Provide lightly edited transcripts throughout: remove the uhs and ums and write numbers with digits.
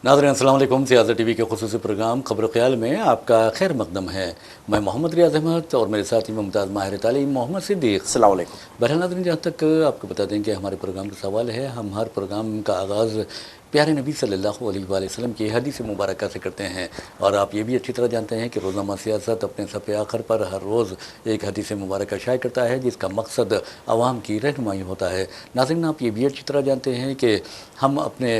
नाज़रीन अस्सलाम वालेकुम। सियासत टीवी के खुसूसी प्रोग्राम खबर ख्याल में आपका खैर मकदम है। मैं मोहम्मद रियाज अहमद और मेरे साथी मुमताज़ माहिर तालीम मोहम्मद सिद्दीक़। अस्सलाम वालेकुम। बहरहाल नाज़रीन, जहाँ तक आपको बता दें कि हमारे प्रोग्राम का सवाल है, हम हर प्रोग्राम का आगाज़ प्यारे नबी सल्लल्लाहु अलैहि वसल्लम की हदीस मुबारक से करते हैं। और आप ये भी अच्छी तरह जानते हैं कि रोज़नामा सियासत अपने सफ़े आखिर पर हर रोज़ एक हदीस मुबारक शाये करता है, जिसका मकसद आवाम की रहनुमाई होता है। नाज़रीन, आप ये भी अच्छी तरह जानते हैं कि हम अपने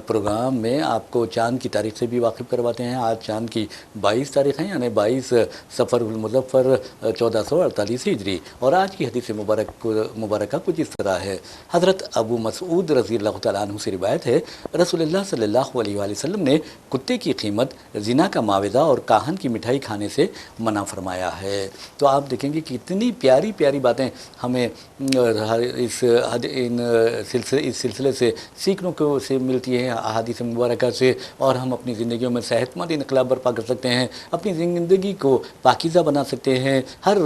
प्रोग्राम में आपको चाँद की तारीख़ से भी वाकिफ़ करवाते हैं। आज चाँद की 22 तारीख़ है, यानी 22 सफ़रुल मुज़फ़्फ़र 1448 हिजरी। और आज की हदीस मुबारक कुछ इस तरह है। हज़रत अबू मसऊद रज़ियल्लाहु तआला अन्हु से रिवायत है, रसूलुल्लाह सल्लल्लाहु अलैहि वसल्लम ने कुत्ते की कीमत, ज़िना का माविदा और काहन की मिठाई खाने से मना फरमाया है। तो आप देखेंगे कि कितनी प्यारी प्यारी बातें हमें इस सिलसिले से सीखने को से मिलती हैं, अहादीस मुबारक से। और हम अपनी ज़िंदगियों में सेहतमंद इनकलाब बर्पा कर सकते हैं, अपनी ज़िंदगी को पाकीज़ा बना सकते हैं, हर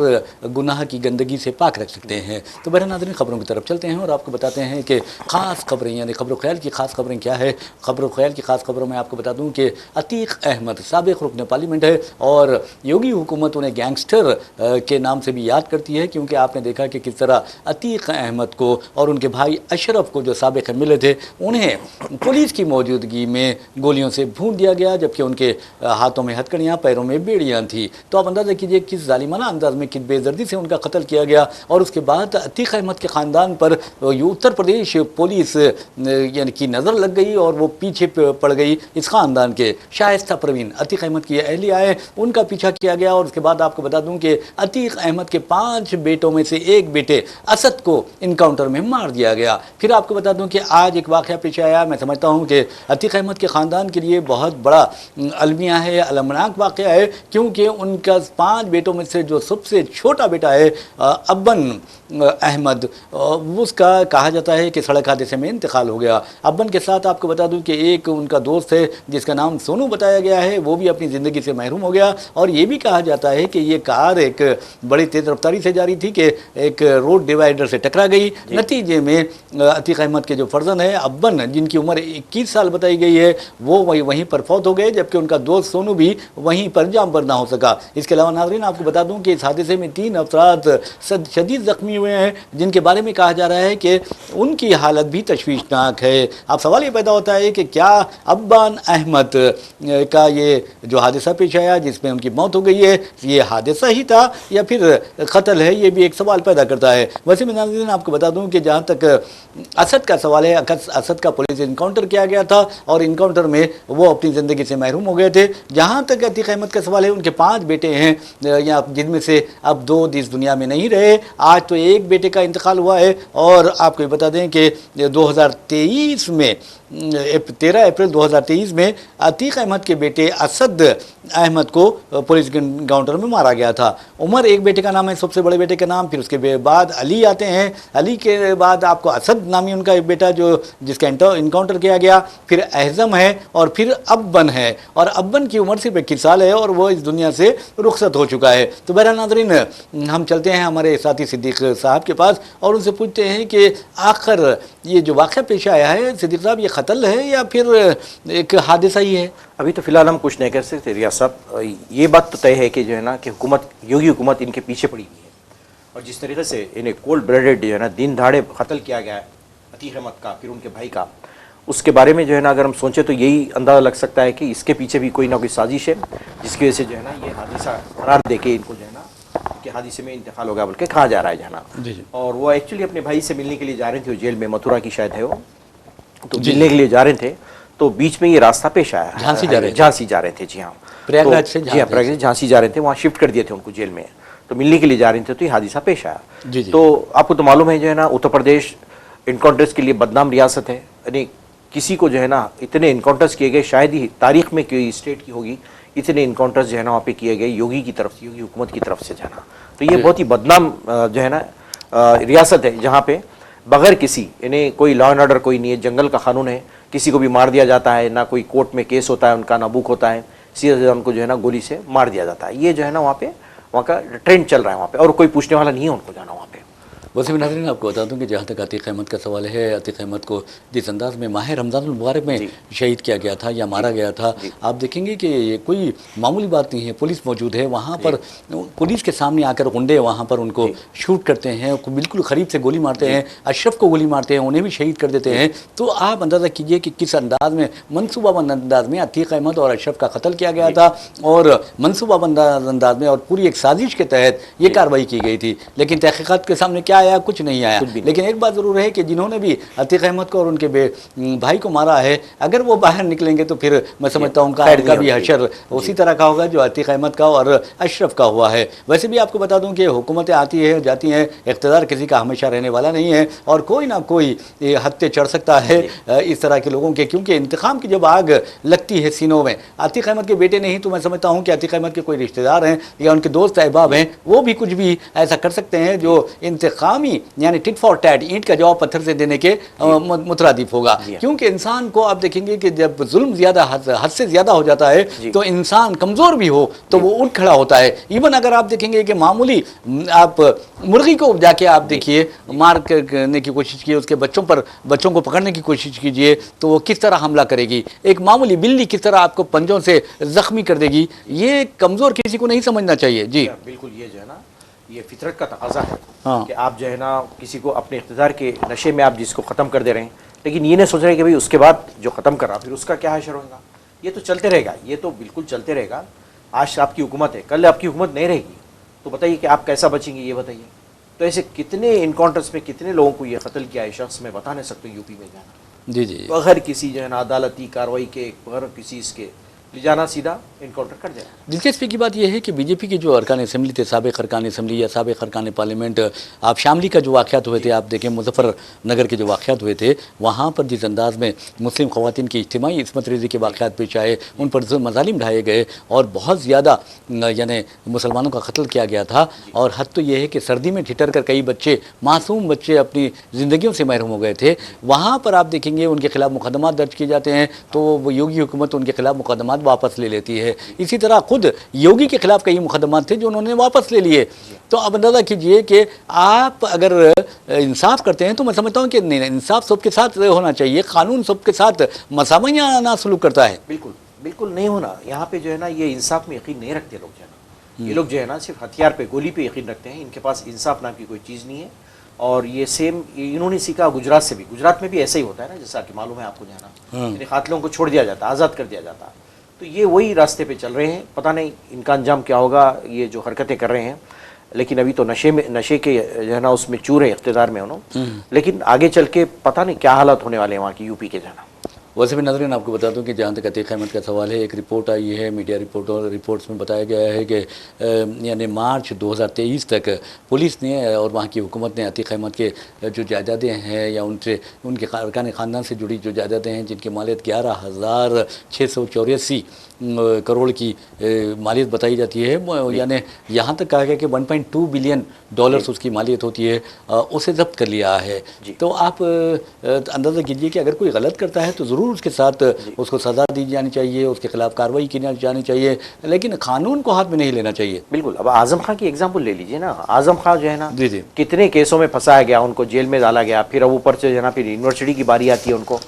गुनाह की गंदगी से पाक रख सकते हैं। तो बहरहाल नाज़रीन, ख़बरों की तरफ चलते हैं और आपको बताते हैं कि ख़ास खबरें, यानी खबर ख्याल की ख़ास खबरें क्या है। खबर ख्याल की ख़ास खबरों में आपको बता दूं कि अतीक अहमद साबिक़ रुकन पार्लियामेंट है और योगी हुकूमत उन्हें गैंगस्टर के नाम से भी याद करती है, क्योंकि आपने देखा कि किस तरह अतीक अहमद को और उनके भाई अशरफ को जो साबिक़ मिले थे, उन्हें पुलिस की मौजूदगी में गोलियों से भून दिया गया, जबकि उनके हाथों में हथकड़ियाँ, पैरों में बेड़ियाँ थी। तो आप अंदाज़ा कीजिए किस जालिमाना अंदाज में, किस बेदर्दी से उनका कत्ल किया गया। और उसके बाद अतीक अहमद के ख़ानदान पर उत्तर प्रदेश पुलिस यानी कि नज़र लग गई और वो पीछे पड़ गई इस ख़ानदान के। शाइस्ता परवीन अतीक अहमद की अहलिया है, उनका पीछा किया गया। और उसके बाद आपको बता दूं कि अतीक अहमद के 5 बेटों में से एक बेटे असद को इनकाउंटर में मार दिया गया। फिर आपको बता दूं कि आज एक वाक़या पेश आया, मैं समझता हूं कि अतीक अहमद के ख़ानदान के लिए बहुत बड़ा अलमिया है, अलमनाक वाक़या है, क्योंकि उनका 5 बेटों में से जो सबसे छोटा बेटा है अब्बन अहमद, उसका कहा जाता है कि सड़क हादसे में इंतकाल हो गया। अब्बन के साथ आपको बता दूं कि एक उनका दोस्त है जिसका नाम सोनू बताया गया है, वो भी अपनी ज़िंदगी से महरूम हो गया। और ये भी कहा जाता है कि ये कार एक बड़ी तेज़ रफ्तारी से जा रही थी कि एक रोड डिवाइडर से टकरा गई। नतीजे में अतीक अहमद के जो फर्जंद है अब्बन, जिनकी उम्र 21 साल बताई गई है, वो वहीं पर फौत हो गए, जबकि उनका दोस्त सोनू भी वहीं पर जाम पर ना हो सका। इसके अलावा नाज़रीन, आपको बता दूं कि इस हादसे में 3 अफराद शदीद ज़ख्मी हुए हैं, जिनके बारे में कहा जा रहा है कि उनकी हालत भी तशवीशनाक है। अब सवाल ये पैदा होता है कि क्या अब्बान अहमद का ये जो हादसा पेश आया, जिसमें उनकी मौत हो गई है, ये हादसा ही था या फिर कत्ल है, ये भी एक सवाल पैदा करता है। वैसे में नाज़रीन, आपको बता दूं कि जहाँ तक असद का सवाल है, असद का पुलिस इनकाउंटर किया गया था और इनकाउंटर में वो अपनी ज़िंदगी से महरूम हो गए थे। जहाँ तक अतीक अहमद का सवाल है, उनके 5 बेटे हैं, या जिनमें से अब 2 इस दुनिया में नहीं रहे। आज तो एक बेटे का इंतकाल हुआ है। और आपको बता दें कि 2023 में 13 अप्रैल 2023 में अतीक अहमद के बेटे असद अहमद को पुलिस इनकाउंटर में मारा गया था। उमर एक बेटे का नाम है, सबसे बड़े बेटे का नाम, फिर उसके बाद अली आते हैं, अली के बाद आपको असद नामी उनका एक बेटा जो जिसका इनकाउंटर किया गया, फिर अहज़म है और फिर अब्बन है। और अब्बन की उम्र सिर्फ 21 साल है और वो इस दुनिया से रुखसत हो चुका है। तो बहरहाल नाज़रीन, हम चलते हैं हमारे साथी सिद्दीक़ साहब के पास और उनसे पूछते हैं कि आखिर ये जो वाक़या पेश आया है, सिद्दीक़ साहब, ये कत्ल है या फिर एक हादसा ही है? अभी तो फिलहाल हम कुछ नहीं कर सकते रियाज साहब। ये बात तो तय है कि जो है ना कि हुकूमत, योगी हुकूमत इनके पीछे पड़ी हुई है। और जिस तरीके से इन्हें कोल्ड ब्लडेड जो है ना दिन दहाड़े कत्ल किया गया है अतीक अहमद का, फिर उनके भाई का, उसके बारे में जो है ना अगर हम सोचें तो यही अंदाज़ा लग सकता है कि इसके पीछे भी कोई ना कोई साजिश है, जिसकी वजह से जो है ना ये हादसा करार दे के इनको जो है ना कि हादसे में इंतकाल होगा बोल के कहा जा रहा है जाना। और वो एक्चुअली अपने भाई से मिलने के लिए जा रहे थे, वो जेल में, मथुरा की शायद है वो, तो मिलने के लिए जा रहे थे, तो बीच में ये रास्ता पेश आया। झांसी जा रहे थे। जी हाँ, प्रयागराज से, जी हाँ, प्रयागराज झांसी जा रहे थे, वहाँ शिफ्ट कर दिए थे उनको जेल में, तो मिलने के लिए जा रहे थे, तो ये हादसा पेश आया। तो आपको तो मालूम है जो है ना, उत्तर प्रदेश इनकाउंटर्स के लिए बदनाम रियासत है। यानी किसी को जो है ना इतने इनकाउंटर्स किए गए, शायद ही तारीख में कोई स्टेट की होगी इतने इनकाउंटर्स जो है ना वहाँ पे किए गए योगी की तरफ से, योगी हुकूमत की तरफ से जो है ना। तो ये बहुत ही बदनाम जो है ना रियासत है, जहाँ पे बगैर किसी, इन्हें कोई लॉ एंड ऑर्डर कोई नहीं है, जंगल का कानून है, किसी को भी मार दिया जाता है, ना कोई कोर्ट में केस होता है उनका, ना बुक होता है, सीधे उनको जो है ना गोली से मार दिया जाता है। ये जो है ना वहाँ का ट्रेंड चल रहा है वहाँ पे, और कोई पूछने वाला नहीं है उनको जाना वहाँ पे। वैसे भी नाज़रीन आपको बता दूं कि जहाँ तक अतीक अहमद का सवाल है, अतीक अहमद को जिस अंदाज़ में माह रमज़ान मुबारक में शहीद किया गया था या मारा गया था, आप देखेंगे कि ये कोई मामूली बात नहीं है। पुलिस मौजूद है वहाँ पर, पुलिस के सामने आकर गुंडे वहाँ पर उनको शूट करते हैं, बिल्कुल करीब से गोली मारते हैं, अशरफ को गोली मारते हैं, उन्हें भी शहीद कर देते हैं। तो आप अंदाज़ा कीजिए कि किस अंदाज में, मनसूबाबंद अंदाज में अतीक अहमद और अशरफ का कत्ल किया गया था और मनसूबाबंद अंदाज में और पूरी एक साजिश के तहत ये कार्रवाई की गई थी। लेकिन तहकीकात के सामने क्या आया? कुछ नहीं आया। लेकिन एक बात ज़रूर है कि जिन्होंने भी अतीक अहमद को और उनके भाई को मारा है, अगर वो बाहर निकलेंगे तो फिर मैं समझता हूँ उनका भी हशर उसी तरह का होगा जो अतीक अहमद का और अशरफ का हुआ है। वैसे भी आपको बता दूं कि हुकूमतें आती है जाती हैं, इक़्तिदार किसी का हमेशा रहने वाला नहीं है और कोई ना कोई हद पे चढ़ सकता है इस तरह के लोगों के, क्योंकि इंतकाम की जब आग लगती है सीनों में, अतीक अहमद के बेटे नहीं तो मैं समझता हूँ कि अतीक अहमद के कोई रिश्तेदार हैं या उनके दोस्त अहबाब हैं, वो भी कुछ भी ऐसा कर सकते हैं जो इंतकामी यानी टिट फॉर टैट, ईंट का जवाब पत्थर से देने के मुतरादिफ होगा। क्योंकि इंसान को आप देखेंगे कि जब जुल्म ज़्यादा हद से ज़्यादा हो जाता है तो इंसान कमज़ोर भी हो तो वो उठ खड़ा होता है। इवन अगर आप देखेंगे कि मामूली आप मुर्गी को जाके आप देखिए मार करने की कोशिश की, उसके बच्चों को पकड़ने की कोशिश कीजिए तो वो किस तरह हमला करेगी। एक मामूली बिल्ली किस तरह आपको पंजों से ज़ख्मी कर देगी, ये कमज़ोर किसी को नहीं समझना चाहिए। जी बिल्कुल, ये जो है ना, ये फितरत का तकाजा है हाँ। कि आप जो है ना किसी को अपने इक़्तिदार के नशे में आप जिसको ख़त्म कर दे रहे हैं, लेकिन ये नहीं सोच रहे कि भाई उसके बाद जो ख़त्म कर रहा फिर उसका क्या हशर होगा। ये तो चलते रहेगा, ये तो बिल्कुल चलते रहेगा। आज आपकी हुकूमत है, कल आपकी हुकूमत नहीं रहेगी, तो बताइए कि आप कैसा बचेंगे, ये बताइए। तो ऐसे कितने इनकाउंटर्स में कितने लोगों को ये कत्ल किया है शख्स, मैं बता नहीं सकता यूपी में जाना जी जी बगैर किसी जो है ना अदालती कार्रवाई के, बगैर किसी इसके ले जाना, सीधा इनकाउंटर कर देना। दिलचस्पी की बात यह है कि बीजेपी के जो अरकान असम्बली थे, साबिक़ अरकान असम्बली या साबिक़ अरकान पार्लियामेंट, आप शामली का जो वाक़यात हुए थे, आप देखें मुजफ्फरनगर के जो वाक़यात हुए थे, वहाँ पर जिस अंदाज़ में मुस्लिम ख़वातीन की इज्तिमाई इस्मत रेज़ी के वाक़यात पेश आए, उन पर मज़ालिम ढाए गए और बहुत ज़्यादा यानी मुसलमानों का कत्ल किया गया था। और हद तो ये है कि सर्दी में ठिठर कर कई बच्चे, मासूम बच्चे अपनी ज़िंदगियों से महरूम हो गए थे। वहाँ पर आप देखेंगे उनके खिलाफ़ मुकदमा दर्ज किए जाते हैं तो वो योगी हुकूमत उनके खिलाफ़ मुकदमा वापस ले लेती है। इसी तरह खुद योगी के खिलाफ कई मुकदमात थे जो उन्होंने वापस ले लिए। तो अब अंदाज़ा कीजिए कि आप अगर इंसाफ करते हैं तो मैं समझता हूँ कि इंसाफ सबके साथ होना चाहिए, कानून सबके साथ मसावयाना सलूक करता है। बिल्कुल बिल्कुल नहीं होना। यहाँ पे जो है ना ये इंसाफ में यकीन नहीं रखते लोग, जो है ना ये लोग जो है ना सिर्फ हथियार पे, गोली पे यकीन रखते हैं। इनके पास इंसाफ नाम की कोई चीज़ नहीं है। और ये सेम इन्होंने सीखा गुजरात से भी। गुजरात में भी ऐसा ही होता है ना, जैसा कि मालूम है आपको, जो है ना कातिलों को छोड़ दिया जाता है, आज़ाद कर दिया जाता है। तो ये वही रास्ते पे चल रहे हैं। पता नहीं इनका अंजाम क्या होगा, ये जो हरकतें कर रहे हैं। लेकिन अभी तो नशे के जो है ना उसमें चूर है, इख्तिदार में उन्होंने। लेकिन आगे चल के पता नहीं क्या हालात होने वाले हैं वहाँ की, यूपी के जाना। वैसे भी नाज़रीन आपको बता दूं कि जहाँ तक अतीक अहमद का सवाल है, एक रिपोर्ट आई है, मीडिया रिपोर्ट्स में बताया गया है कि यानी मार्च 2023 तक पुलिस ने और वहाँ की हुकूमत ने अतीक अहमद के जो जायदादें हैं या उनके अरकान ख़ानदान से जुड़ी जो जायदादें हैं जिनकी मालियत 11,684 करोड़ की मालियत बताई जाती है, यानी यहाँ तक कहा गया कि 1.2 बिलियन डॉलर्स उसकी मालियत होती है, उसे जब्त कर लिया है। तो आप अंदाज़ा कीजिए कि अगर कोई गलत करता है तो ज़रूर उसके साथ उसको सज़ा दी जानी चाहिए, उसके खिलाफ कार्रवाई की जानी चाहिए, लेकिन कानून को हाथ में नहीं लेना चाहिए। बिल्कुल। अब आज़म खां की एग्जाम्पल ले लीजिए ना। आज़म खां जो है ना जी जी कितने केसों में फंसाया गया, उनको जेल में डाला गया, फिर अब ऊपर से जो है ना फिर यूनिवर्सिटी की बारी आती है उनको,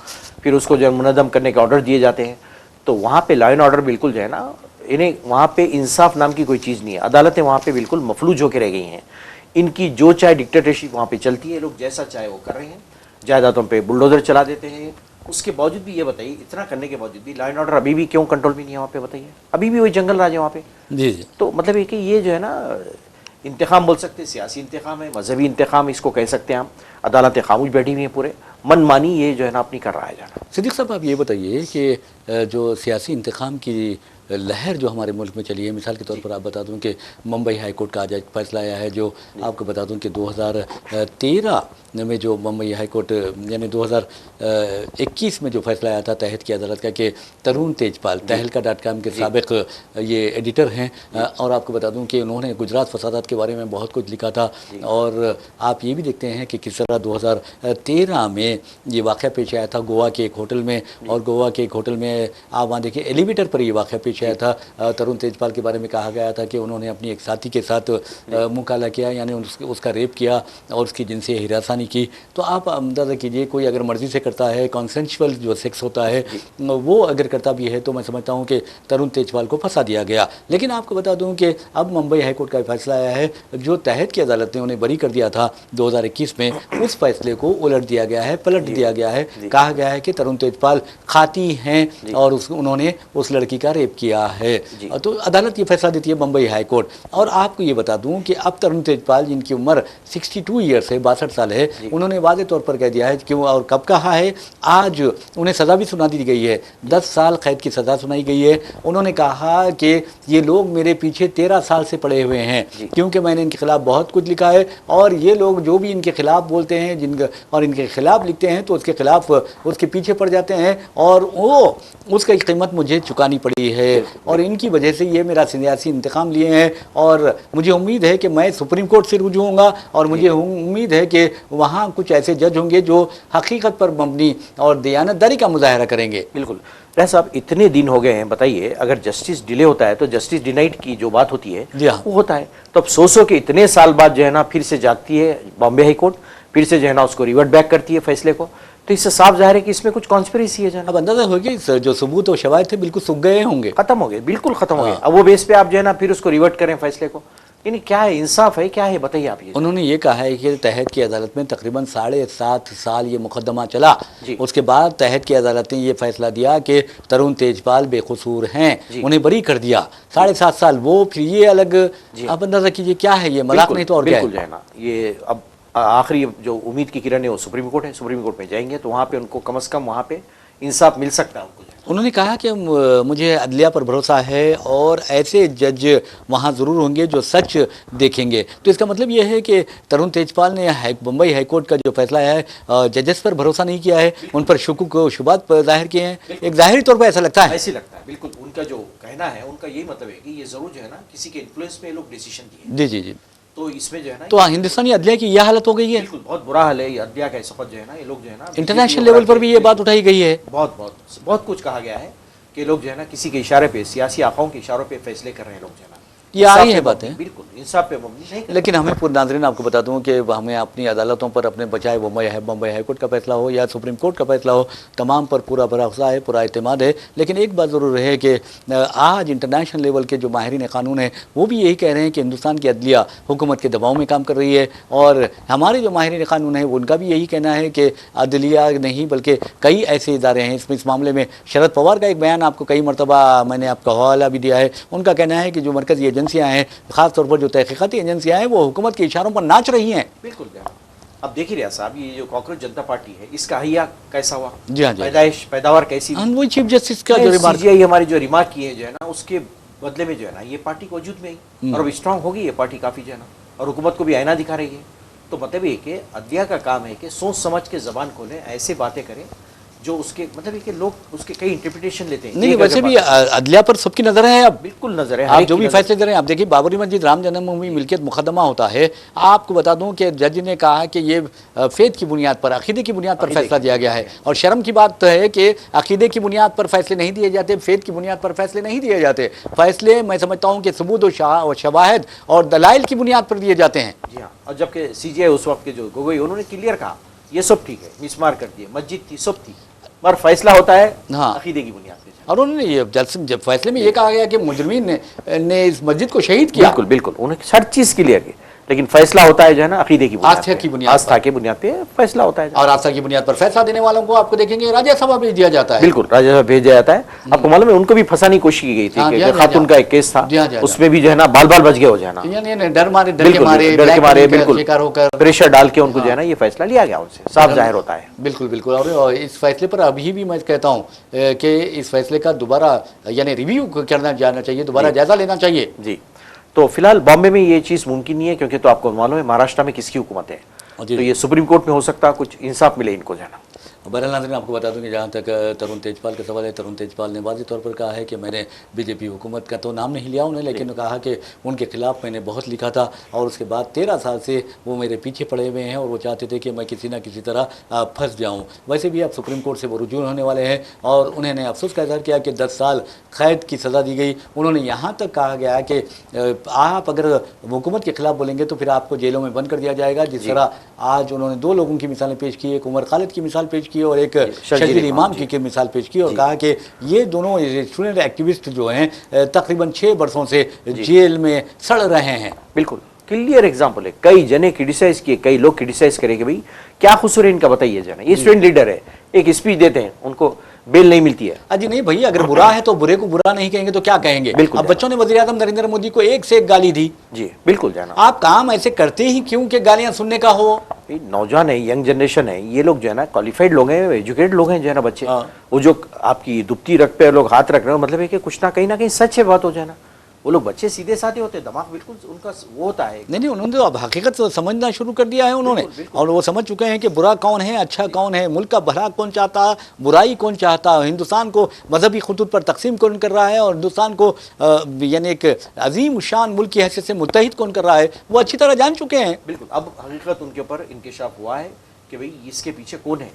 फिर उसको जो है मुनज़्ज़म करने के ऑर्डर दिए जाते हैं। तो वहाँ पे लॉ एंड ऑर्डर बिल्कुल जो है ना, इन्हें वहाँ पे इंसाफ नाम की कोई चीज़ नहीं है। अदालतें वहाँ पे बिल्कुल मफलूज होकर रह गई हैं। इनकी जो चाहे डिक्टेटरशिप वहाँ पे चलती है, लोग जैसा चाहे वो कर रहे हैं, जायदादों पे बुलडोजर चला देते हैं। उसके बावजूद भी ये बताइए, इतना करने के बावजूद भी लॉ एंड ऑर्डर अभी भी क्यों कंट्रोल में नहीं है वहाँ पे, बताइए। अभी भी वही जंगल राज है वहाँ पे। जी जी। तो मतलब ये कि ये जो है ना इंतकाम बोल सकते हैं, सियासी इंतकाम है, मजहबी इंतकाम इसको कह सकते हैं हम। अदालतें खामोश बैठी हुई हैं, पूरे मनमानी ये जो है ना अपनी कर रहा है जाना। सिद्दीक साहब आप ये बताइए कि जो सियासी इंतकाम की लहर जो हमारे मुल्क में चली है, मिसाल के तौर पर आप बता दूं कि मुंबई हाई कोर्ट का आज एक फैसला आया है, जो आपको बता दूं कि 2013 में जो मुंबई हाई कोर्ट यानी 2021 में जो फैसला आया था तहत की अदालत का कि तरुण तेजपाल तहलका.com के साबिक ये एडिटर हैं, और आपको बता दूं कि उन्होंने गुजरात फसादात के बारे में बहुत कुछ लिखा था। और आप ये भी देखते हैं कि किस तरह 2013 में ये वाक़या पेश आया था गोवा के एक होटल में, और गोवा के एक होटल में आप वहाँ देखिए एलिवेटर पर ये वाक़या पेश पेश आया था। तरुण तेजपाल के बारे में कहा गया था कि उन्होंने अपनी एक साथी के साथ मुकाला किया, यानी उसका रेप किया और उसकी जिनसे हिरासानी की। तो आप अंदाज़ा कीजिए, कोई अगर मर्जी से करता है, कॉन्सेंशुअल जो सेक्स होता है वो अगर करता भी है, तो मैं समझता हूँ कि तरुण तेजपाल को फंसा दिया गया। लेकिन आपको बता दूँ कि अब मुंबई हाईकोर्ट का फैसला आया है, जो तहत की अदालत ने उन्हें बरी कर दिया था 2021 में, उस फैसले को उलट दिया गया है, पलट दिया गया है। कहा गया है कि तरुण तेजपाल खाती हैं और उन्होंने उस लड़की का रेप किया है। तो अदालत ये फैसला देती है मुंबई हाईकोर्ट। और आपको ये बता दूं कि अब तरुण तेजपाल, जिनकी उम्र 62 ईयर्स है, 62 साल है, उन्होंने वादे तौर पर कह दिया है क्यों और कब कहा है, आज उन्हें सज़ा भी सुना दी गई है, 10 साल कैद की सज़ा सुनाई गई है। उन्होंने कहा कि ये लोग मेरे पीछे 13 साल से पड़े हुए हैं, क्योंकि मैंने इनके खिलाफ बहुत कुछ लिखा है, और ये लोग जो भी इनके खिलाफ बोलते हैं और इनके खिलाफ लिखते हैं, तो उसके खिलाफ उसके पीछे पड़ जाते हैं, और वो उसकी कीमत मुझे चुकानी पड़ी है, और इनकी वजह से ये मेरा सियासी इंतकाम लिए हैं। और मुझे उम्मीद है कि मैं सुप्रीम कोर्ट से रुजू होऊंगा, और मुझे उम्मीद है कि वहाँ कुछ ऐसे जज होंगे जो हकीकत पर मबनी और दयानतदारी का मुजाहरा करेंगे। बिल्कुल। राय साहब, इतने दिन हो गए हैं, बताइए, अगर जस्टिस डिले होता है तो जस्टिस डिनाइड की जो बात होती है वो होता है, तो अब सौ के इतने साल बाद जो है ना फिर से जागती है बॉम्बे हाई कोर्ट, फिर से जो है ना उसको रिवर्ट बैक करती है फैसले को, तो इससे साफ जाहिर है कि इसमें कुछ कॉन्स्पिरेसी है। जाना अब अंदाजा हो गया, जो सबूत और शवाहिद थे बिल्कुल सूख गए होंगे, खत्म हो गए, बिल्कुल खत्म हो गए। अब वो बेस पे आप जो है ना फिर उसको रिवर्ट करें फैसले को, यानी क्या है, इंसाफ है, क्या है, बताइए आप। ये उन्होंने ये कहा है कि तहत की अदालत में तकरीबन 7.5 साल ये मुकदमा चला, उसके बाद तहत की अदालत ने ये फैसला दिया कि तरुण तेजपाल बेकसूर हैं, उन्हें बरी कर दिया। 7.5 साल वो, फिर ये अलग, आप अंदाजा कीजिए क्या है ये, मजाक नहीं तो और क्या है। ना ये अब आखिरी जो उम्मीद की किरण है वो सुप्रीम कोर्ट है, सुप्रीम कोर्ट में जाएंगे तो वहाँ पे उनको कम से कम वहाँ पे इंसाफ मिल सकता है उनको। उन्होंने कहा कि मुझे अदलिया पर भरोसा है और ऐसे जज वहाँ ज़रूर होंगे जो सच देखेंगे। तो इसका मतलब ये है कि तरुण तेजपाल ने मुंबई हाईकोर्ट का जो फैसला है, जजेस पर भरोसा नहीं किया है, उन पर शुकुक व शुबात जाहिर किए हैं। एक ज़ाहिरी तौर पर ऐसा लगता है, ऐसे लगता है बिल्कुल। उनका जो कहना है, उनका यही मतलब है कि ये ज़रूर जो है ना किसी के इन्फ्लुएंस में लोग डिसीजन दिए। जी जी जी। तो इसमें जो है ना, तो हिंदुस्तानी अदलिया की यह हालत हो गई है, बिल्कुल बहुत बुरा हाल है। ये अदलिया का शपथ जो है ना, ये लोग जो है ना इंटरनेशनल लेवल पर भी ये बात उठाई गई है, बहुत कुछ कहा गया है कि लोग जो है ना किसी के इशारे पे, सियासी आकाओं के इशारों पे फैसले कर रहे हैं लोग जो है ना, ये आ रही है बातें, बिल्कुल इंसाफ पे मबनी नहीं। लेकिन हमें पूर्व नाज़रीन आपको बता दूं कि हमें अपनी अदालतों पर अपने बचाए मुंबई हाईकोर्ट का फैसला हो या सुप्रीम कोर्ट का फैसला हो, तमाम पर पूरा भरोसा है, पूरा एतमाद है। लेकिन एक बात ज़रूर है कि आज इंटरनेशनल लेवल के जो माहिरीन कानून हैं वो भी यही कह रहे हैं कि हिंदुस्तान की अदलिया हुकूमत के दबाव में काम कर रही है, और हमारे जो माहिरीन कानून हैं उनका भी यही कहना है कि अदलिया नहीं बल्कि कई ऐसे इदारे हैं। इस मामले में शरद पवार का एक बयान आपको कई मरतबा मैंने आपका हवाला भी दिया है, उनका कहना है कि जो मरकज़ी एजेंसियाँ हैं, खासतौर पर जो तहकीकाती एजेंसियां हैं, वो हुकूमत के इशारों पर नाच रही हैं। बिल्कुल। अब देखिए रियाज साहब, ये जो कॉकरोच जनता पार्टी है, इसका हिया कैसा हुआ, जी हाँ, पैदावार कैसी, वही चीफ जस्टिस का जो सीजीआई हमारी जो रिमार्क की है जो है ना, उसके बदले में जो है ना ये पार्टी को वजूद में आई, और अब स्ट्रांग हो गई ये पार्टी काफी जो है ना, और हुकूमत को भी आईना दिखा रही है। तो मतलब ये कि अदलिया का काम है कि सोच समझ के जबान खोलें, ऐसे बातें करें जो उसके मतलब कि लोग उसके कई इंटरप्रिटेशन लेते हैं। नहीं, वैसे भी अदलिया पर सबकी नजर है, अब बिल्कुल नजर है, आप जो भी फैसले दे रहे हैं। आप देखिए, बाबरी मस्जिद राम जन्मभूमि मिल्कियत मुकदमा होता है, आपको बता दूं कि जज ने कहा कि ये फेथ की बुनियाद पर, अकीदे की बुनियाद पर फैसला दिया गया है, और शर्म की बात है कि अकीदे की बुनियाद पर फैसले नहीं दिए जाते, फेथ की बुनियाद पर फैसले नहीं दिए जाते। फैसले मैं समझता हूँ कि सबूत और शवाहिद और दलाइल की बुनियाद पर दिए जाते हैं। जी हाँ, और जबकि सीजीआई उस वक्त के जो गोगोई, उन्होंने क्लियर कहा ये सब ठीक है, मिसमार कर दिए, मस्जिद थी, सब थी, पर फैसला होता है अकीदे की बुनियाद पे। और उन्होंने ये जब फैसले में ये कहा गया कि मुजरिमीन ने इस मस्जिद को शहीद किया, बिल्कुल बिल्कुल, उन्होंने हर चीज़ क्लियर की, लेकिन फैसला होता है जो है ना अकीदे की बुनियाद, आस्था की बुनियाद पे फैसला होता है, और आस्था की बुनियाद पर फैसला देने वालों को आपको देखेंगे राज्यसभा भेज दिया जाता है। बिल्कुल, राज्यसभा भेजा जाता है। आपको मालूम है उनको भी फंसाने की कोशिश की गई थी कि खातून का एक केस था, उसमें भी जो है ना बाल बाल बच गए हो जाना, डर के मारे बिल्कुल प्रेशर डाल के उनको जो है ना ये फैसला लिया गया, उनसे साफ जाहिर होता है। बिल्कुल बिल्कुल। और इस फैसले पर अभी भी मैं कहता हूँ कि इस फैसले का दोबारा यानी रिव्यू करना जाना चाहिए, दोबारा जायजा लेना चाहिए। जी, तो फिलहाल बॉम्बे में ये चीज़ मुमकिन नहीं है, क्योंकि तो आपको मालूम है महाराष्ट्र में किसकी हुकूमत है, तो ये सुप्रीम कोर्ट में हो सकता है कुछ इंसाफ मिले इनको जाना। बहरहाल नाज़रीन, आपको बता दूं कि जहाँ तक तरुण तेजपाल का सवाल है, तरुण तेजपाल ने वाज़ेह तौर पर कहा है कि मैंने बीजेपी हुकूमत का तो नाम नहीं लिया उन्हें, लेकिन कहा कि उनके खिलाफ मैंने बहुत लिखा था और उसके बाद 13 साल से वो मेरे पीछे पड़े हुए हैं और वो चाहते थे कि मैं किसी ना किसी तरह फंस जाऊँ। वैसे भी अब सुप्रीम कोर्ट से वो रुजू होने वाले हैं और उन्होंने अफसोस का इज़हार किया कि 10 साल कैद की सज़ा दी गई। उन्होंने यहाँ तक कहा गया कि आप अगर हुकूमत के खिलाफ बोलेंगे तो फिर आपको जेलों में बंद कर दिया जाएगा। जिस तरह आज उन्होंने 2 लोगों की मिसालें पेश की, एक उमर खालिद की मिसाल पेश की और एक शर्जील इमाम की मिसाल पेश की और कहा कि ये दोनों स्टूडेंट एक्टिविस्ट जो हैं तकरीबन 6 बरसों से जेल में सड़ रहे हैं। बिल्कुल क्लियर एग्जाम्पल है, कई जने क्रिटिसाइज किए, कई लोग क्रिटिसाइज करेंगे भाई क्या कसूर है इनका, बताइए जना। ये स्टूडेंट लीडर है, एक स्पीच देते हैं, उनको बेल नहीं मिलती है। अजी नहीं भैया, अगर बुरा है तो बुरे को बुरा नहीं कहेंगे तो क्या कहेंगे। अब बच्चों ने वज़ीर आज़म नरेंद्र मोदी को एक से एक गाली दी। जी बिल्कुल जाना, आप काम ऐसे करते ही क्यों कि गालियां सुनने का हो। नौजवान है, यंग जनरेशन है, ये लोग जो है ना क्वालिफाइड लोग हैं, एजुकेटेड लोग हैं जो है ना बच्चे। वो जो आपकी दुपती रख पे लोग हाथ रख रहे हो, मतलब है कि कुछ ना कहीं सच है बात हो जाए ना। वो लोग बच्चे सीधे साधे होते हैं, दिमाग बिल्कुल उनका वो होता है। नहीं, उन्होंने तो अब हकीकत समझना शुरू कर दिया है उन्होंने। और वो समझ चुके हैं कि बुरा कौन है, अच्छा कौन है, मुल्क का भला कौन चाहता, बुराई कौन चाहता, हिंदुस्तान को मजहबी खतूत पर तकसीम कौन कर रहा है और हिंदुस्तान को यानी एक अजीम शान मुल्क की हैसियत से मुत्तहिद कौन कर रहा है, वो अच्छी तरह जान चुके हैं। बिल्कुल, अब हकीकत उनके ऊपर इंकिशाफ हुआ है कि भाई इसके पीछे कौन है,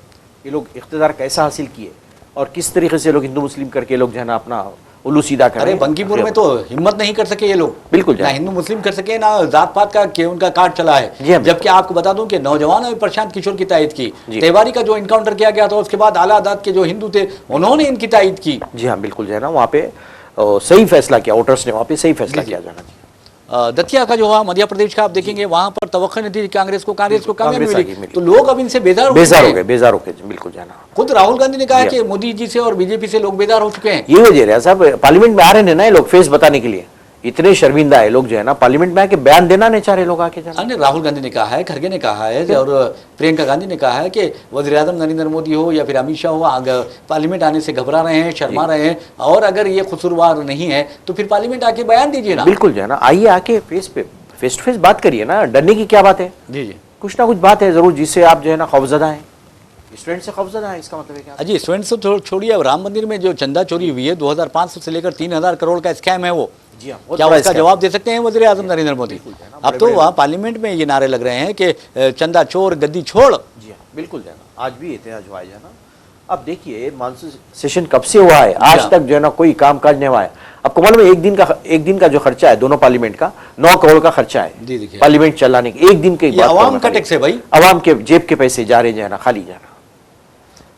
ये लोग इख्तिदार कैसा हासिल किए और किस तरीके से लोग हिंदू मुस्लिम करके लोग जो है ना अपना उल्लू सीधा कर। अरे बंकीपुर में तो हिम्मत नहीं कर सके ये लोग, बिल्कुल ना हिंदू मुस्लिम कर सके, ना जात पात का उनका कार्ड चला है। जबकि आपको बता दूं कि नौजवानों ने प्रशांत किशोर की तायद की, तिवारी का जो इनकाउंटर किया गया था उसके बाद आला अदालत के जो हिंदू थे उन्होंने इनकी तायद की। जी हाँ बिल्कुल जो है ना, वहाँ पे सही फैसला किया, वोटर्स ने वहाँ पे सही फैसला किया जाना। दतिया का जो हुआ मध्य प्रदेश का, आप देखेंगे वहां पर तवक्को नहीं थी कांग्रेस को कामयाबी मिली, तो लोग अब इनसे बेजार हो गए। बिल्कुल जाना, खुद राहुल गांधी ने कहा कि मोदी जी से और बीजेपी से लोग बेजार हो चुके हैं। ये वजह है साहब, पार्लियामेंट में आ रहे हैं ना ये लोग फेस बताने के लिए, इतने शर्मिंदा है लोग जो है ना, पार्लियामेंट में आके बयान देना नहीं चाह रहे लोग आके जाना। राहुल गांधी ने कहा है, खरगे ने कहा है और प्रियंका गांधी ने कहा है कि वज़ीर आज़म नरेंद्र मोदी हो या फिर अमित शाह हो, पार्लियामेंट आने से घबरा रहे हैं, शर्मा रहे हैं, और अगर ये कसूरवार नहीं है तो फिर पार्लियामेंट आके बयान दीजिए ना। बिल्कुल जो है ना, आइए आके फेस टू फेस बात करिए ना, डरने की क्या बात है। जी कुछ ना कुछ बात है जरूर जिससे आप जो है ना खौफजदा हैं, स्टूडेंट से खौफजदा है, इसका मतलब है क्या? अजी स्टूडेंट से छोड़िए, अब राम मंदिर में जो चंदा चोरी हुई है 2500 से लेकर 3000 करोड़ का स्कैम है वो, जी हाँ, क्या उसका जवाब दे सकते हैं वज़ीर आज़म नरेंद्र मोदी? अब तो वहाँ पार्लियामेंट में ये नारे लग रहे हैं कि चंदा चोर गद्दी छोड़। जी हाँ बिल्कुल जो है ना, आज भी एहतियाज हुआ है ना। अब देखिए मानसून सेशन कब से हुआ है, आज तक जो है ना कोई काम काज नहीं हुआ है। आपको मालूम है एक दिन का जो खर्चा है दोनों पार्लियामेंट का 9 करोड़ का खर्चा है पार्लियामेंट चलाने के, एक दिन के। अवाम का टैक्स है भाई, अवाम के जेब के पैसे जा रहे हैं ना, खाली जाना।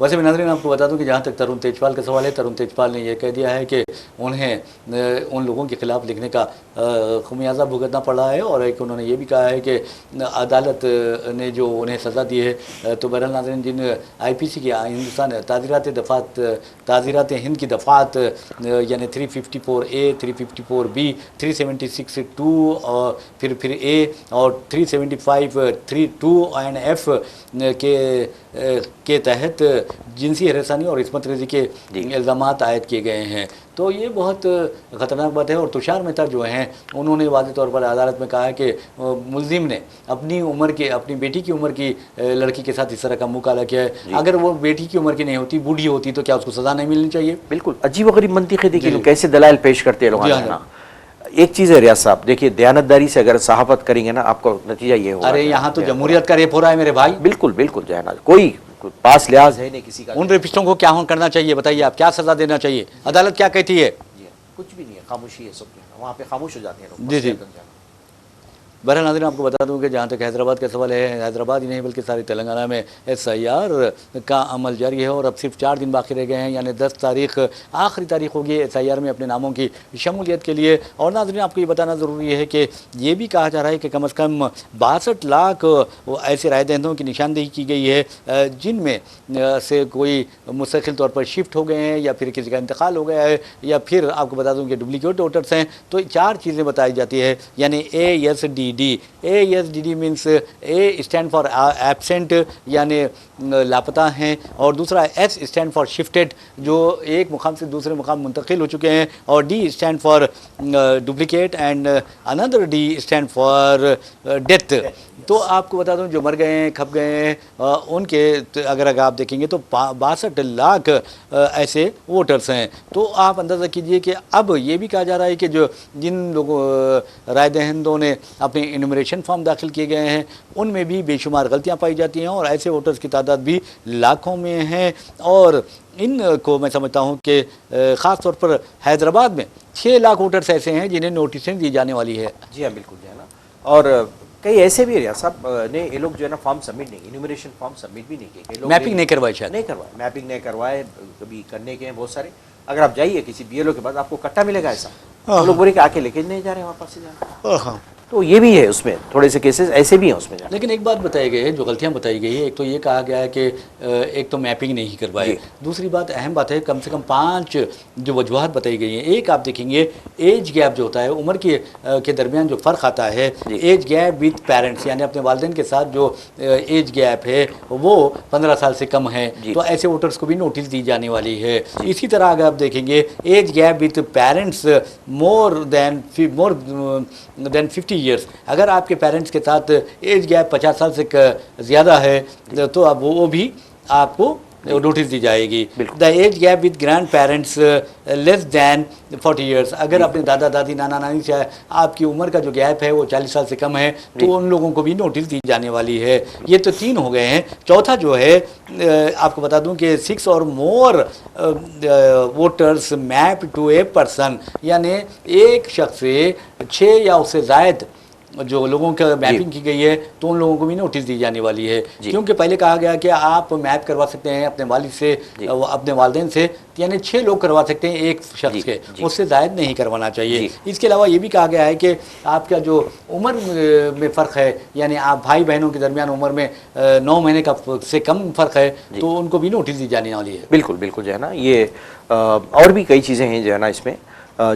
वैसे भी नाज़रीन आपको बता दूं कि जहाँ तक तरुण तेजपाल का सवाल है, तरुण तेजपाल ने यह कह दिया है कि उन्हें उन लोगों के खिलाफ लिखने का खमियाजा भुगतना पड़ा है और एक उन्होंने ये भी कहा है कि अदालत ने जो उन्हें सज़ा दी है। तो बहरहाल नाज़रीन, जिन IPC की हिंदुस्तान ताज़ीरात हिंद की दफ़ात यानी 354A, 354B, 376(2) और फिर A और 375(3)(2) एंड F के तहत जिनसी हरासानी और इस्मत रेज़ी के इल्ज़ामात आयद किए गए हैं। तो ये बहुत ख़तरनाक बात है। और तुषार मेहता जो हैं उन्होंने वाज़ेह तौर पर अदालत में कहा है कि मुल्ज़िम ने अपनी बेटी की उम्र की लड़की के साथ इस तरह का मुकाला किया है। अगर वो बेटी की उम्र की नहीं होती, बूढ़ी होती, तो क्या उसको सज़ा नहीं मिलनी चाहिए? बिल्कुल अजीब व गरीब मंतिक़ है। देखिए कैसे दलाइल पेश करते हैं लोग ना। एक चीज़ है रियाज साहब, देखिए दयानतदारी से अगर सहाफ़त करेंगे ना, आपको नतीजा ये होगा। अरे यहाँ तो जमहूरियत का रेप हो रहा है मेरे भाई। बिल्कुल बिल्कुल जो है ना, कोई पास लिहाज है नहीं किसी का। उन रेपिस्टों को क्या करना चाहिए बताइए आप, क्या सज़ा देना चाहिए? अदालत क्या कहती है? कुछ भी नहीं है, खामोशी है सब, वहाँ पे खामोश हो जाते हैं लोग। जी। बहरहाल नाज़रीन आपको बता दूं कि जहाँ तक हैदराबाद का सवाल है, हैदराबाद ही नहीं बल्कि सारी तेलंगाना में SIR का अमल जारी है और अब सिर्फ 4 दिन बाकी रह गए हैं, यानी 10 तारीख आखिरी तारीख होगी SIR में अपने नामों की शमूलियत के लिए। और नाज़रीन आपको ये बताना ज़रूरी है कि ये भी कहा जा रहा है कि कम से कम 62 लाख ऐसे राय दहिंदों की निशानदेही की गई है जिनमें से कोई मुस्तकिल तौर पर शिफ्ट हो गए हैं या फिर किसी का इंतकाल हो गया है या फिर आपको बता दूँ कि डुप्लीकेट वोटर्स हैं। तो 4 चीज़ें बताई जाती है, यानी ASDD means A stand for absent यानी लापता हैं, और दूसरा S स्टैंड फॉर शिफ्टेड जो एक मुकाम से दूसरे मुकाम मुंतकिल हो चुके हैं, और D stand for duplicate and another D stand for death तो आपको बता दूं जो मर गए हैं, खप गए हैं, उनके अगर आप देखेंगे तो 62 लाख ऐसे वोटर्स हैं। तो आप अंदाज़ा कीजिए कि अब ये भी कहा जा रहा है कि जो जिन लोगों राय दहिंदों ने अपने इनुमरेशन फॉर्म दाखिल किए गए हैं उनमें भी बेशुमार गलतियां पाई जाती हैं और ऐसे वोटर्स की तादाद भी लाखों में है। और इनको मैं समझता हूं कि ख़ास तौर पर हैदराबाद में 6 लाख वोटर्स ऐसे हैं जिन्हें नोटिसें दी जाने वाली है। जी हाँ, बिल्कुल जो है ना। और कई ऐसे भी रियाज साहब ने ये लोग जो है ना फॉर्म सबमिट नहीं, इन्यूमरेशन फॉर्म सबमिट भी नहीं किए, कई लोग मैपिंग नहीं करवाई, शायद नहीं करवाए, मैपिंग नहीं करवाए, कभी करने के हैं बहुत सारे। अगर आप जाइए किसी बीएलओ के पास आपको कट्टा मिलेगा ऐसा, वो लोग बोले कि आके लेके नहीं जा रहे वापस से जाना। तो ये भी है उसमें, थोड़े से केसेस ऐसे भी हैं उसमें। लेकिन एक बात बताई गई है, जो गलतियां बताई गई है, एक तो ये कहा गया है कि एक तो मैपिंग नहीं करवाई, दूसरी बात अहम बात है कम से कम 5 जो वजूहत बताई गई हैं। एक आप देखेंगे एज गैप जो होता है, उम्र के दरमियान जो फ़र्क आता है, एज गैप विद पेरेंट्स यानी अपने वालिदैन के साथ जो एज गैप है वो 15 साल से कम है, तो ऐसे वोटर्स को भी नोटिस दी जाने वाली है। इसी तरह अगर आप देखेंगे age gap with parents more than 50 years, अगर आपके पेरेंट्स के साथ एज गैप 50 साल से ज़्यादा है तो अब वो भी आपको नोटिस दी जाएगी। The age gap with grand parents less than 40 years, अगर अपने दादा दादी नाना नानी से आपकी उम्र का जो गैप है वो 40 साल से कम है तो उन लोगों को भी नोटिस दी जाने वाली है। ये तो 3 हो गए हैं। चौथा जो है आपको बता दूं कि 6 और more voters map to a person, यानी एक शख्स से 6 या उससे ज़ायद जो लोगों का मैपिंग की गई है तो उन लोगों को भी नोटिस दी जाने वाली है। क्योंकि पहले कहा गया कि आप मैप करवा सकते हैं अपने वालिद से, अपने वालिदैन से, यानी 6 लोग करवा सकते हैं एक शख्स के, उससे ज़ायद नहीं करवाना चाहिए। इसके अलावा ये भी कहा गया है कि आपका जो उम्र में फ़र्क है, यानी आप भाई बहनों के दरमियान उम्र में 9 महीने का से कम फ़र्क है तो उनको भी नोटिस दी जाने वाली है। बिल्कुल बिल्कुल जो है ना, ये और भी कई चीज़ें हैं जो है ना इसमें,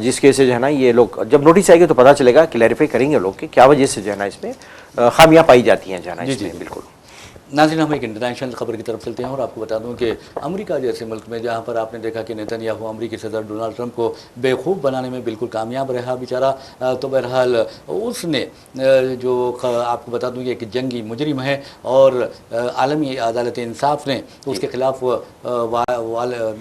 जिसके से जो है ना ये लोग जब नोटिस आएगी तो पता चलेगा, क्लैरिफाई करेंगे लोग कि क्या वजह से जो है ना इसमें खामियां पाई जाती हैं जो है ना इसमें। बिल्कुल नाज़रीन, हम एक इंटरनेशनल खबर की तरफ चलते हैं और आपको बता दूं कि अमेरिका जैसे मुल्क में जहां पर आपने देखा कि नेतन्याहू अमेरिकी सदर डोनाल्ड ट्रंप को बेवकूफ़ बनाने में बिल्कुल कामयाब रहा बेचारा, तो बहरहाल उसने जो आपको बता दूं कि एक जंगी मुजरिम है और आलमी अदालत इंसाफ ने उसके खिलाफ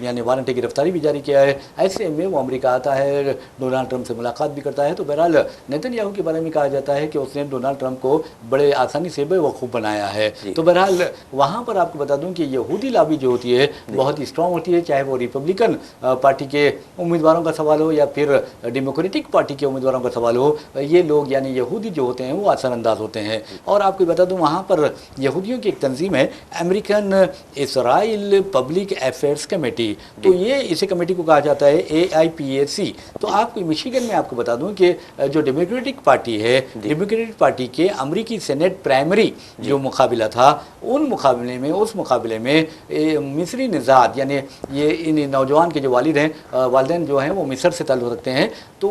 यानी वारंट गिरफ्तारी भी जारी किया है। ऐसे में वो अमेरिका आता है, डोनाल्ड ट्रंप से मुलाकात भी करता है। तो बहरहाल नेतन्याहू के बारे में कहा जाता है कि उसने डोनाल्ड ट्रंप को बड़े आसानी से बेवकूफ़ बनाया है। तो बहरहाल वहाँ पर आपको बता दूं कि यहूदी लॉबी जो होती है बहुत ही स्ट्रॉन्ग होती है, चाहे वो रिपब्लिकन पार्टी के उम्मीदवारों का सवाल हो या फिर डेमोक्रेटिक पार्टी के उम्मीदवारों का सवाल हो, ये लोग यानी यहूदी जो होते हैं वो असरअंदाज होते हैं। और आपको बता दूं वहाँ पर यहूदियों की एक तंजीम है American Israel public affairs committee, तो ये इसी कमेटी को कहा जाता है AIPAC। तो आपको मिशिगन में आपको बता दूं कि जो डेमोक्रेटिक पार्टी है, डेमोक्रेटिक पार्टी के अमेरिकी सेनेट प्राइमरी जो मुकाबला था उस मुकाबले में मिस्री निजात यानी ये इन नौजवान के जो वालिद हैं, वालिदैन जो हैं वो मिस्र से ताल्लुक़ रखते हैं, तो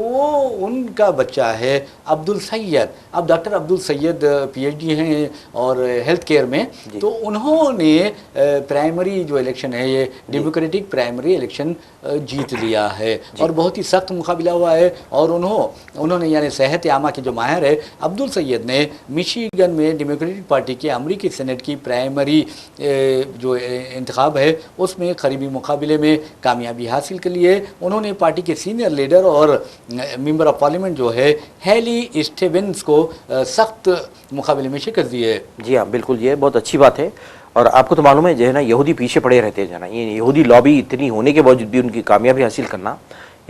उनका बच्चा है अब्दुल सैयद। अब डॉक्टर अब्दुल सैयद PhD हैं और हेल्थ केयर में, तो उन्होंने प्राइमरी जो इलेक्शन है ये डेमोक्रेटिक प्राइमरी इलेक्शन जीत लिया है और बहुत ही सख्त मुकाबला हुआ है। और उन्होंने यानी सेहत आमा के जो माहिर है अब्दुल सैयद ने मिशिगन में डेमोक्रेटिक पार्टी के अमेरिकी सेनेट की प्राइमरी जो इंतखाब है उसमें करीबी मुकाबले में कामयाबी हासिल कर ली है। उन्होंने पार्टी के सीनियर लीडर और मेंबर ऑफ पार्लियामेंट जो है हेली स्टीवेंस को सख्त मुकाबले में शिकस्त दी है। जी हाँ, बिल्कुल, ये बहुत अच्छी बात है। और आपको तो मालूम है जो है ना यहूदी पीछे पड़े रहते हैं जो है ना, ये यहूदी लॉबी इतनी होने के बावजूद भी उनकी कामयाबी हासिल करना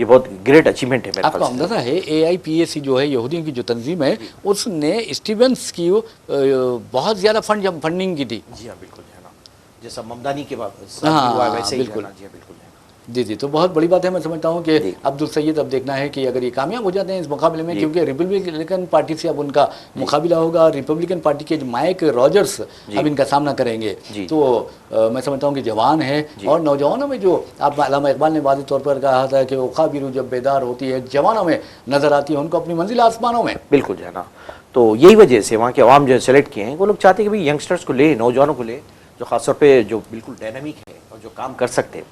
ये बहुत ग्रेट अचीवमेंट है। मेरे आपको अंदाजा है AIPAC जो है यहूदियों की जो तंजीम है उसने स्टीवेंस की बहुत ज़्यादा फंडिंग की थी। जी हाँ, बिल्कुल है ना, जैसा ममदानी के बाद वैसे ही बिल्कुल। जी बिल्कुल जी, तो बहुत बड़ी बात है। मैं समझता हूँ कि अब्दुल सैयद अब देखना है कि अगर ये कामयाब हो जाते हैं इस मुकाबले में, क्योंकि रिपब्लिकन पार्टी से अब उनका मुकाबला होगा, रिपब्लिकन पार्टी के माइक रॉजर्स अब इनका सामना करेंगे। तो मैं समझता हूँ कि जवान है और नौजवानों में जो आप अल्लामा इकबाल ने वाज़ेह तौर पर कहा था कि ओखा बिरू जब बेदार होती है जवानों में नजर आती है, उनको अपनी मंजिल आसमानों में। बिल्कुल जो है ना, तो यही वजह से वहाँ के अवाम जो सेलेक्ट किए हैं वो लोग चाहते हैं कि भाई यंगस्टर्स को ले, नौजवानों को ले, जो खासतौर पर जो बिल्कुल डायनामिक है और जो काम कर सकते हैं।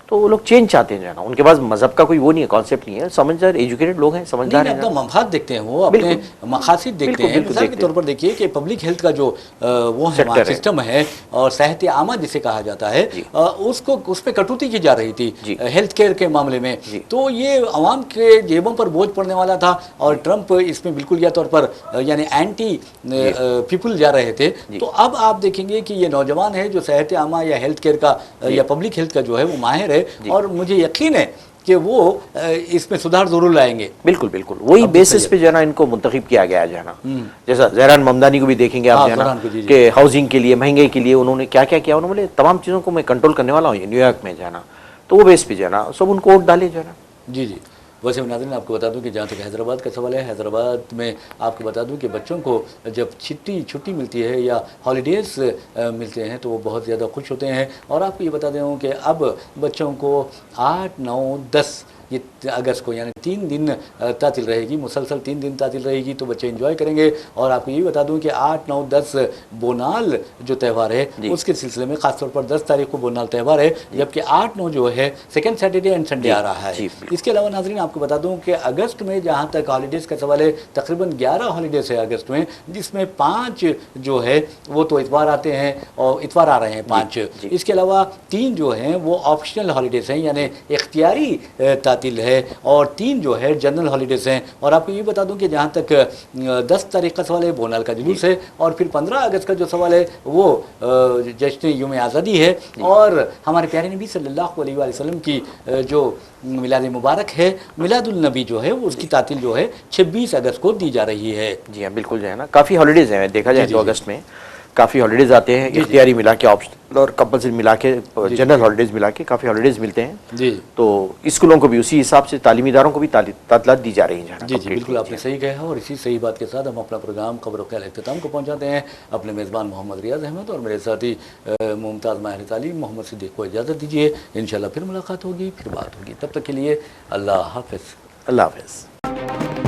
तो वो लोग चेंज चाहते हैं जो है ना, उनके पास मजहब का कोई वो नहीं है, कॉन्सेप्ट नहीं है, समझदार एजुकेटेड लोग हैं, समझदार हैं। अपना मफाद देखते हैं, वो अपने मकासद देखते हैं। मिसाल के तौर पर देखिए कि पब्लिक हेल्थ का जो वो है सिस्टम है और सेहत आमा जिसे कहा जाता है, उसको उस पर कटौती की जा रही थी हेल्थ केयर के मामले में, तो ये अवाम के जेबों पर बोझ पड़ने वाला था और ट्रंप इसमें बिल्कुल या तौर पर यानी एंटी पीपल जा रहे थे। तो अब आप देखेंगे कि ये नौजवान है जो सेहत आमा या हेल्थ केयर का या पब्लिक हेल्थ का जो है वो माहिर है और मुझे यकीन है कि वो इसमें सुधार जरूर लाएंगे। बिल्कुल बिल्कुल, वही बेसिस पे जो है ना इनको मुंतखब किया गया है जो है ना। जैसा जहरान ममदानी को भी देखेंगे आप जो है ना कि हाउसिंग के लिए, महंगाई के लिए उन्होंने क्या क्या किया, उन्होंने तमाम चीज़ों को मैं कंट्रोल करने वाला हूँ न्यूयॉर्क में जो है ना, तो वो बेस पे जो है ना सब उनको वोट डाले जो है ना। जी जी। वैसे नाज़रीन आपको बता दूं कि जहाँ तक हैदराबाद का सवाल है, हैदराबाद में आपको बता दूं कि बच्चों को जब छुट्टी मिलती है या हॉलीडेज़ मिलते हैं तो वो बहुत ज़्यादा खुश होते हैं। और आपको ये बता दूं कि अब बच्चों को 8, 9, 10 ये अगस्त को यानी 3 दिन तातिल रहेगी, मुसलसल 3 दिन तातिल रहेगी, तो बच्चे एंजॉय करेंगे। और आपको ये बता दूं कि 8, 9, 10 बोनाल जो त्यौहार है उसके सिलसिले में ख़ासतौर पर 10 तारीख को बोनाल त्यौहार है, जबकि 8, 9 जो है सेकेंड सैटरडे एंड संडे आ रहा है। इसके अलावा नाज़रीन आपको बता दूं कि अगस्त में जहाँ तक हॉलीडेज़ का सवाल है तकरीबन 11 हॉलीडेज़ है अगस्त में, जिसमें 5 जो है वो तो इतवार आते हैं और इतवार आ रहे हैं 5। इसके अलावा 3 जो हैं वो ऑप्शनल हॉलीडेज़ हैं यानी इख्तियारी तातिल है और 3 जो है जनरल हॉलीडेज़ हैं। और आपको ये बता दूं कि जहाँ तक 10 तारीख का सवाल है बोनाल का जुलूस है और फिर 15 अगस्त का जो सवाल है वो जश्न यौम आज़ादी है और हमारे प्यारे नबी सल्लल्लाहु अलैहि वसल्लम की जो मिलाद मुबारक है, मिलादुल नबी जो है वो उसकी तातिल जो है 26 अगस्त को दी जा रही है। जी हाँ बिल्कुल जो है ना, काफ़ी हॉलीडेज़ हैं देखा जाए तो अगस्त में काफ़ी हॉलीडेज़ आते हैं, इख्तियारी मिला के ऑप्शनल और कंपल्सरी मिला के जनरल हॉलीडेज़ मिला के काफ़ी हॉलीडेज़ मिलते हैं जी। तो स्कूलों को भी उसी हिसाब से तालीमी इदारों को भी तातलात दी जा रही हैं। जी जी बिल्कुल आपने सही कहा और इसी सही बात के साथ हम अपना प्रोग्राम खबरों के अख्ताम को पहुंचाते हैं। अपने मेज़बान मोहम्मद रियाज अहमद और मेरे साथी मुमताज़ माहिर तालीम मोहम्मद सिद्दीक़ को इजाज़त दीजिए। इंशाल्लाह फिर मुलाकात होगी, फिर बात होगी, तब तक के लिए अल्लाह हाफ़िज़। अल्लाह हाफ़िज़।